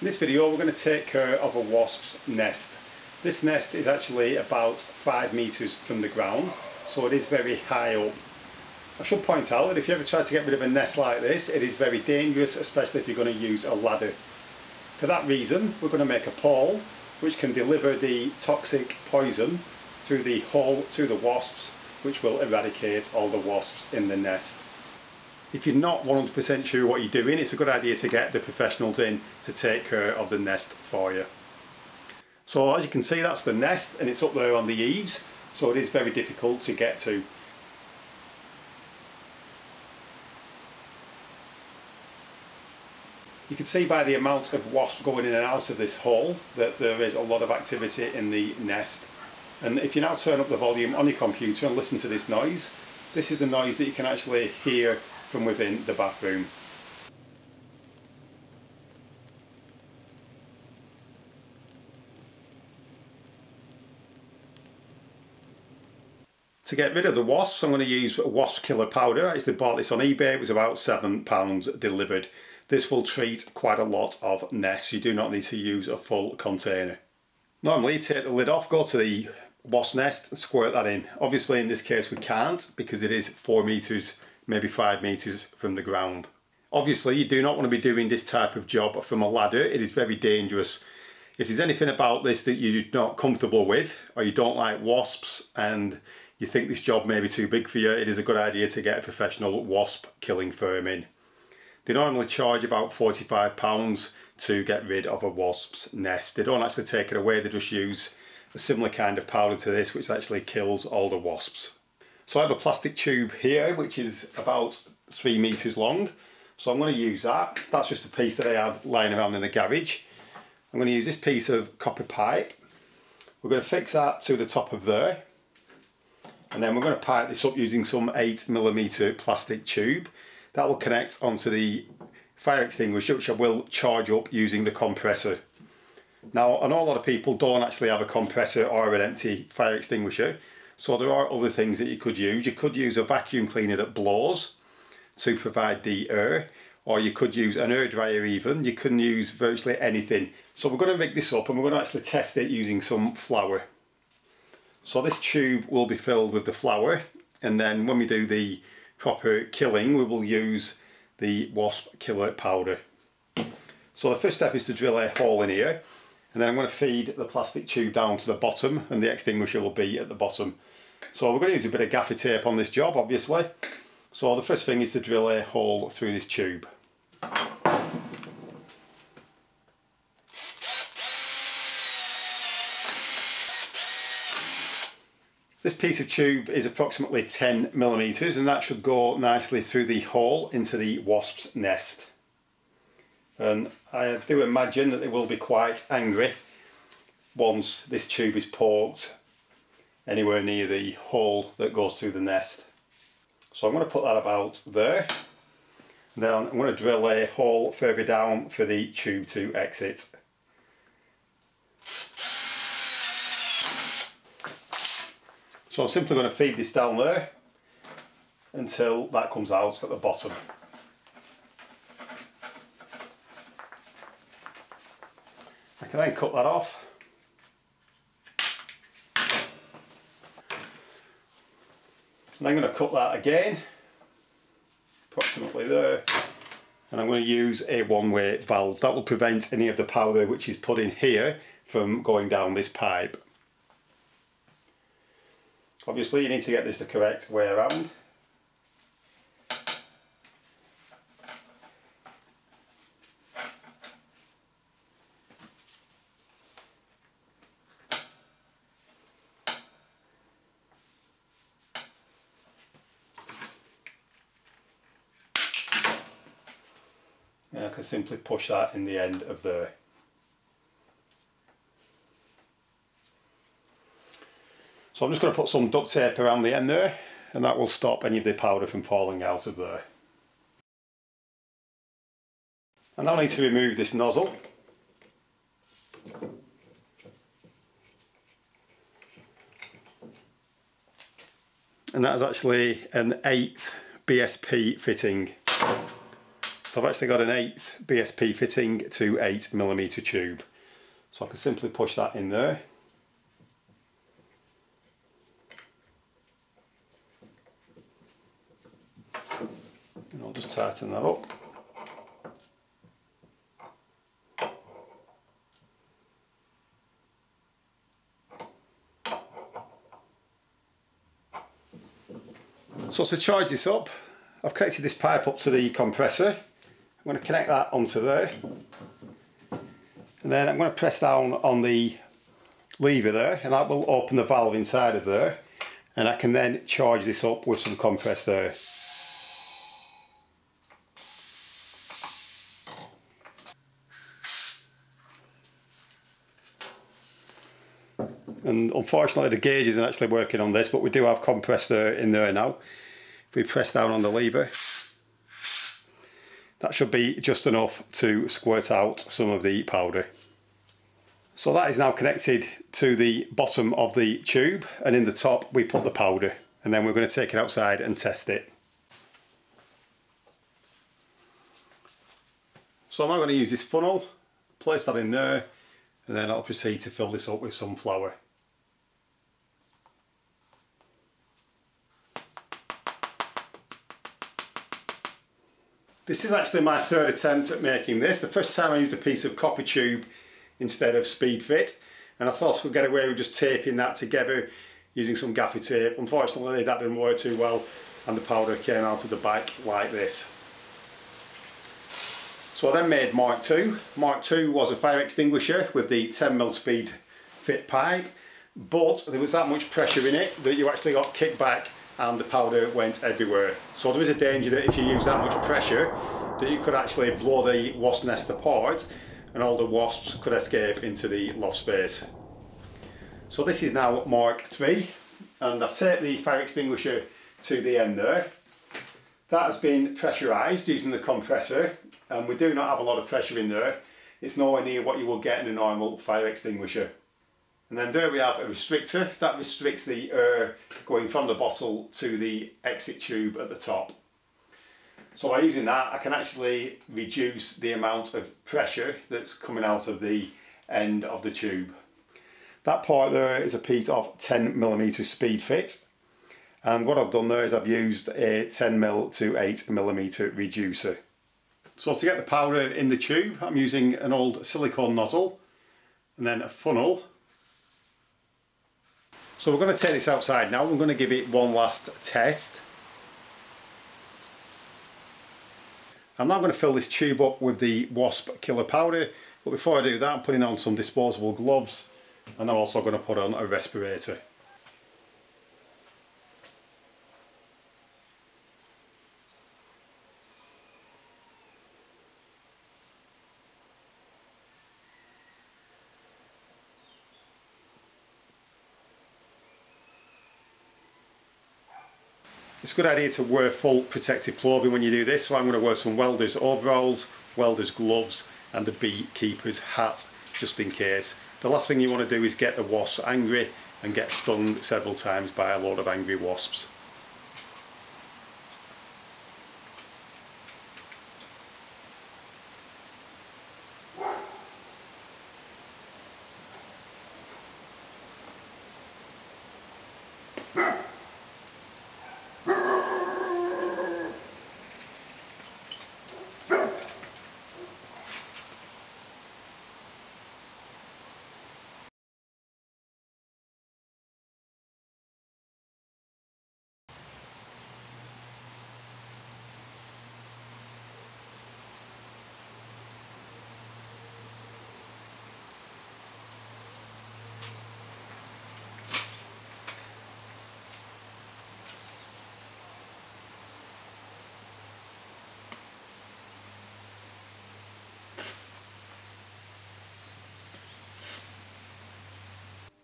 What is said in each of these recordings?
In this video we're going to take care of a wasp's nest. This nest is actually about 5 meters from the ground, so it is very high up. I should point out that if you ever try to get rid of a nest like this, it is very dangerous, especially if you're going to use a ladder. For that reason, we're going to make a pole which can deliver the toxic poison through the hole to the wasps, which will eradicate all the wasps in the nest. If you're not 100% sure what you're doing, it's a good idea to get the professionals in to take care of the nest for you. So as you can see, that's the nest, and it's up there on the eaves, so it is very difficult to get to. You can see by the amount of wasps going in and out of this hole that there is a lot of activity in the nest. And if you now turn up the volume on your computer and listen to this noise, this is the noise that you can actually hear from within the bathroom. To get rid of the wasps, I'm going to use wasp killer powder. I actually bought this on eBay. It was about £7 delivered. This will treat quite a lot of nests. You do not need to use a full container. Normally you take the lid off, go to the wasp nest and squirt that in. Obviously in this case we can't, because it is 4 meters, maybe 5 meters from the ground. Obviously you do not want to be doing this type of job from a ladder. It is very dangerous. If there's anything about this that you're not comfortable with, or you don't like wasps and you think this job may be too big for you, it is a good idea to get a professional wasp killing firm in. They normally charge about £45 to get rid of a wasp's nest. They don't actually take it away, they just use a similar kind of powder to this, which actually kills all the wasps. So I have a plastic tube here which is about 3 meters long, so I'm going to use that. That's just a piece that I had lying around in the garage. I'm going to use this piece of copper pipe. We're going to fix that to the top of there, and then we're going to pipe this up using some 8mm plastic tube. That will connect onto the fire extinguisher, which I will charge up using the compressor. Now, I know a lot of people don't actually have a compressor or an empty fire extinguisher, so there are other things that you could use. You could use a vacuum cleaner that blows to provide the air, or you could use an air dryer even. You can use virtually anything. So we're going to rig this up and we're going to actually test it using some flour. So this tube will be filled with the flour, and then when we do the proper killing we will use the wasp killer powder. So the first step is to drill a hole in here, and then I'm going to feed the plastic tube down to the bottom, and the extinguisher will be at the bottom. So we're going to use a bit of gaffer tape on this job, obviously. So the first thing is to drill a hole through this tube. This piece of tube is approximately 10mm, and that should go nicely through the hole into the wasp's nest. And I do imagine that they will be quite angry once this tube is poked anywhere near the hole that goes through the nest. So I'm going to put that about there. And then I'm going to drill a hole further down for the tube to exit. So I'm simply going to feed this down there until that comes out at the bottom. I can then cut that off. And I'm going to cut that again, approximately there. And I'm going to use a one-way valve. That will prevent any of the powder which is put in here from going down this pipe. Obviously you need to get this the correct way around. And I can simply push that in the end of there. So I'm just going to put some duct tape around the end there, and that will stop any of the powder from falling out of there. I now need to remove this nozzle. And that is actually an 8th BSP fitting. So I've actually got an 1/8 BSP fitting to 8mm tube. So I can simply push that in there. And I'll just tighten that up. So to charge this up, I've connected this pipe up to the compressor. I'm going to connect that onto there. And then I'm going to press down on the lever there, and that will open the valve inside of there. And I can then charge this up with some compressed air. And unfortunately the gauge isn't actually working on this, but we do have compressed air in there now. If we press down on the lever, that should be just enough to squirt out some of the powder. So that is now connected to the bottom of the tube, and in the top we put the powder, and then we're going to take it outside and test it. So I'm now going to use this funnel, place that in there, and then I'll proceed to fill this up with some flour. This is actually my third attempt at making this. The first time I used a piece of copper tube instead of speed fit, and I thought I could get away with just taping that together using some gaffer tape. Unfortunately that didn't work too well, and the powder came out of the back like this. So I then made Mark II. Mark II was a fire extinguisher with the 10mm speed fit pipe, but there was that much pressure in it that you actually got kicked back and the powder went everywhere. So there is a danger that if you use that much pressure that you could actually blow the wasp nest apart and all the wasps could escape into the loft space. So this is now Mark III, and I've taped the fire extinguisher to the end there. That has been pressurised using the compressor, and we do not have a lot of pressure in there. It's nowhere near what you will get in a normal fire extinguisher. And then there we have a restrictor that restricts the air going from the bottle to the exit tube at the top. So by using that I can actually reduce the amount of pressure that's coming out of the end of the tube. That part there is a piece of 10mm speed fit, and what I've done there is I've used a 10mm to 8mm reducer. So to get the powder in the tube I'm using an old silicone nozzle and then a funnel. So we're going to take this outside now. I'm going to give it one last test. I'm now going to fill this tube up with the wasp killer powder, but before I do that I'm putting on some disposable gloves, and I'm also going to put on a respirator. It's a good idea to wear full protective clothing when you do this, so I'm going to wear some welder's overalls, welder's gloves and the beekeeper's hat just in case. The last thing you want to do is get the wasp angry and get stung several times by a load of angry wasps.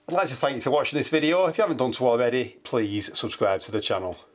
I'd like to thank you for watching this video. If you haven't done so already, please subscribe to the channel.